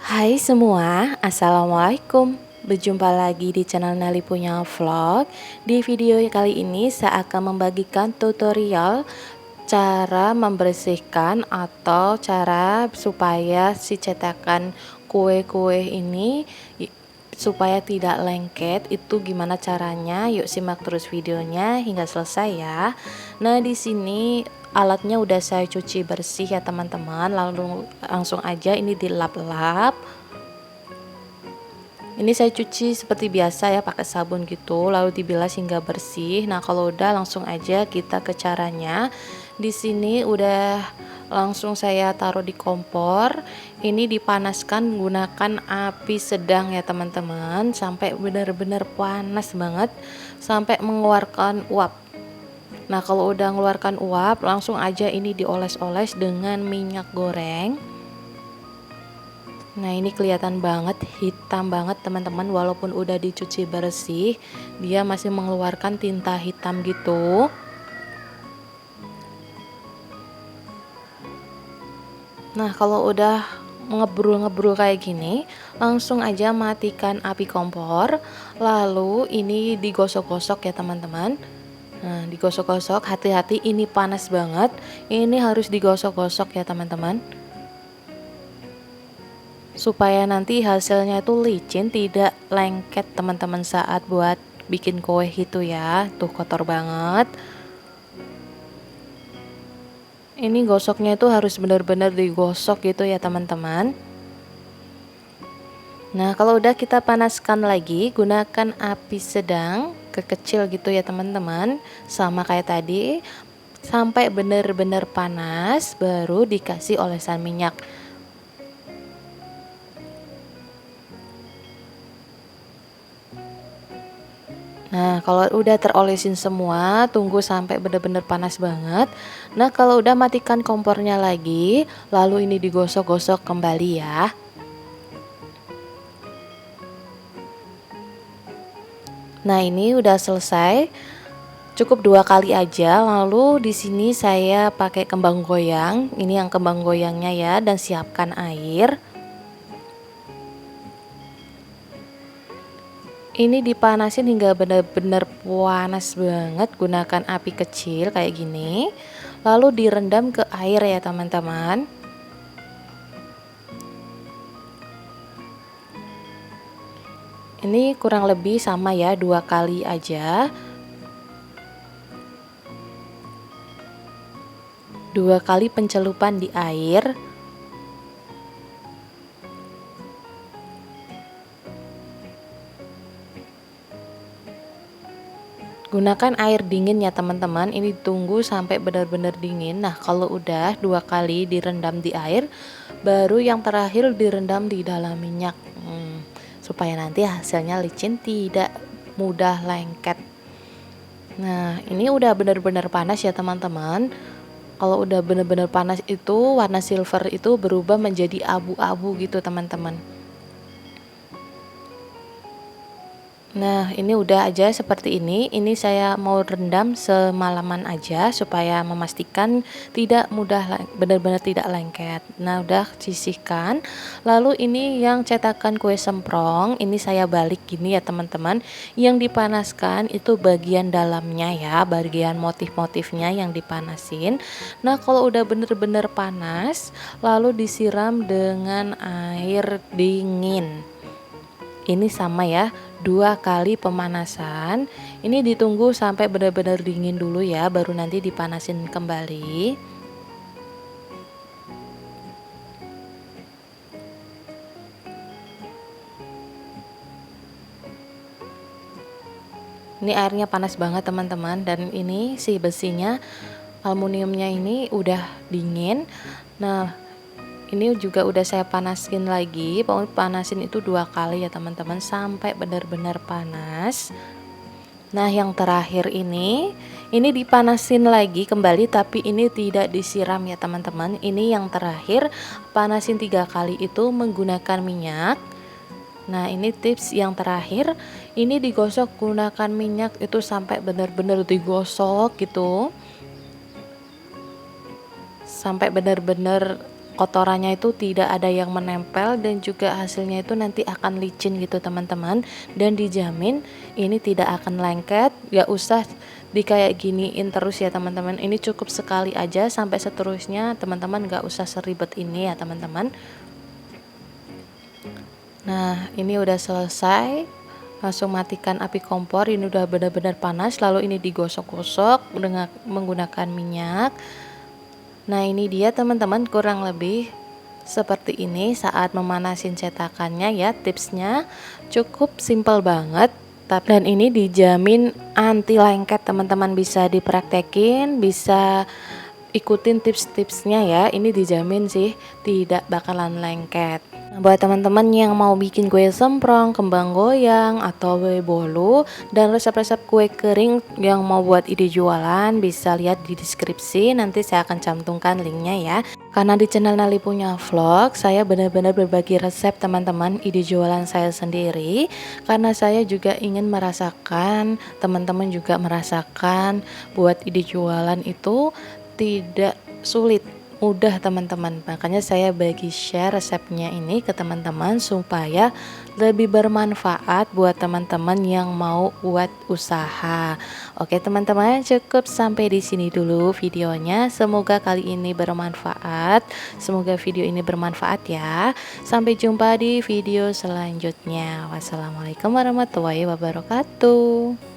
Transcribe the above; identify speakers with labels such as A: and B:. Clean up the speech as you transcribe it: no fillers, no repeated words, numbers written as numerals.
A: Hai semua, Assalamualaikum. Berjumpa lagi di channel Nelly Punya Vlog. Di video kali ini saya akan membagikan tutorial cara membersihkan atau cara supaya si cetakan kue-kue ini supaya tidak lengket. Itu gimana caranya? Yuk simak terus videonya hingga selesai ya. Nah, di sini alatnya udah saya cuci bersih ya teman-teman, lalu langsung aja ini dilap-lap. Ini saya cuci seperti biasa ya, pakai sabun gitu, lalu dibilas hingga bersih. Nah, kalau udah langsung aja kita ke caranya. Di sini udah langsung saya taruh di kompor. Ini dipanaskan menggunakan api sedang ya teman-teman, sampai benar-benar panas banget, sampai mengeluarkan uap. Nah, kalau udah mengeluarkan uap, langsung aja ini dioles-oles dengan minyak goreng. Nah, ini kelihatan banget hitam banget teman-teman, walaupun udah dicuci bersih, dia masih mengeluarkan tinta hitam gitu. Nah, kalau udah ngebrul-ngebrul kayak gini, langsung aja matikan api kompor. Lalu ini digosok-gosok ya teman-teman. Nah, digosok-gosok, hati-hati ini panas banget. Ini harus digosok-gosok ya teman-teman, supaya nanti hasilnya itu licin, tidak lengket teman-teman saat buat bikin kue itu ya. Tuh kotor banget. Ini gosoknya itu harus benar-benar digosok gitu ya teman-teman. Nah, kalau udah kita panaskan lagi, gunakan api sedang ke kecil gitu ya teman-teman, sama kayak tadi, sampai benar-benar panas, baru dikasih olesan minyak. Nah, kalau udah terolesin semua, tunggu sampai benar-benar panas banget. Nah, kalau udah matikan kompornya lagi, lalu ini digosok-gosok kembali ya. Nah, ini udah selesai. Cukup 2 kali aja. Lalu di sini saya pakai kembang goyang. Ini yang kembang goyangnya ya, dan siapkan air. Ini dipanasin hingga benar-benar panas banget, gunakan api kecil kayak gini. Lalu direndam ke air ya teman-teman. Ini kurang lebih sama ya, 2 kali aja. 2 kali pencelupan di air. Gunakan air dingin ya teman-teman. Ini tunggu sampai benar-benar dingin. Nah, kalau udah 2 kali direndam di air, baru yang terakhir direndam di dalam minyak, supaya nanti hasilnya licin, tidak mudah lengket. Nah, ini udah benar-benar panas ya teman-teman. Kalau udah benar-benar panas itu warna silver itu berubah menjadi abu-abu gitu teman-teman. Nah, ini udah aja seperti ini. Ini saya mau rendam semalaman aja supaya memastikan tidak mudah benar-benar tidak lengket. Nah, udah sisihkan. Lalu ini yang cetakan kue semprong, ini saya balik gini ya teman-teman. Yang dipanaskan itu bagian dalamnya ya, bagian motif-motifnya yang dipanasin. Nah, kalau udah benar-benar panas, lalu disiram dengan air dingin. Ini sama ya, 2 kali pemanasan. Ini ditunggu sampai benar-benar dingin dulu ya, baru nanti dipanasin kembali. Ini airnya panas banget teman-teman, dan ini si besinya, aluminiumnya ini udah dingin. Nah, ini juga udah saya panasin lagi. Pokoknya panasin itu 2 kali ya teman-teman, sampai benar-benar panas. Nah, yang terakhir ini dipanasin lagi kembali, tapi ini tidak disiram ya teman-teman. Ini yang terakhir, panasin 3 kali itu menggunakan minyak. Nah, ini tips yang terakhir, ini digosok gunakan minyak itu sampai benar-benar digosok gitu, sampai benar-benar kotorannya itu tidak ada yang menempel, dan juga hasilnya itu nanti akan licin gitu teman-teman, dan dijamin ini tidak akan lengket. Gak usah di kayak giniin terus ya teman-teman, ini cukup sekali aja, sampai seterusnya teman-teman gak usah seribet ini ya teman-teman. Nah ini udah selesai, langsung matikan api kompor, ini udah benar-benar panas, lalu ini digosok-gosok dengan menggunakan minyak. Nah ini dia teman-teman, kurang lebih seperti ini saat memanasin cetakannya ya. Tipsnya cukup simple banget, dan ini dijamin anti lengket teman-teman. Bisa dipraktekin, bisa ikutin tips-tipsnya ya, ini dijamin sih tidak bakalan lengket. Nah, buat teman-teman yang mau bikin kue semprong, kembang goyang, atau kue bolu, dan resep-resep kue kering yang mau buat ide jualan, bisa lihat di deskripsi, nanti saya akan cantumkan linknya ya. Karena di channel Nali Punya Vlog, saya benar-benar berbagi resep teman-teman, ide jualan saya sendiri, karena saya juga ingin merasakan, teman-teman juga merasakan, buat ide jualan itu tidak sulit, mudah teman-teman. Makanya saya bagi share resepnya ini ke teman-teman supaya lebih bermanfaat buat teman-teman yang mau buat usaha. Oke teman-teman, cukup sampai di sini dulu videonya. Semoga kali ini bermanfaat. Semoga video ini bermanfaat ya. Sampai jumpa di video selanjutnya. Wassalamualaikum warahmatullahi wabarakatuh.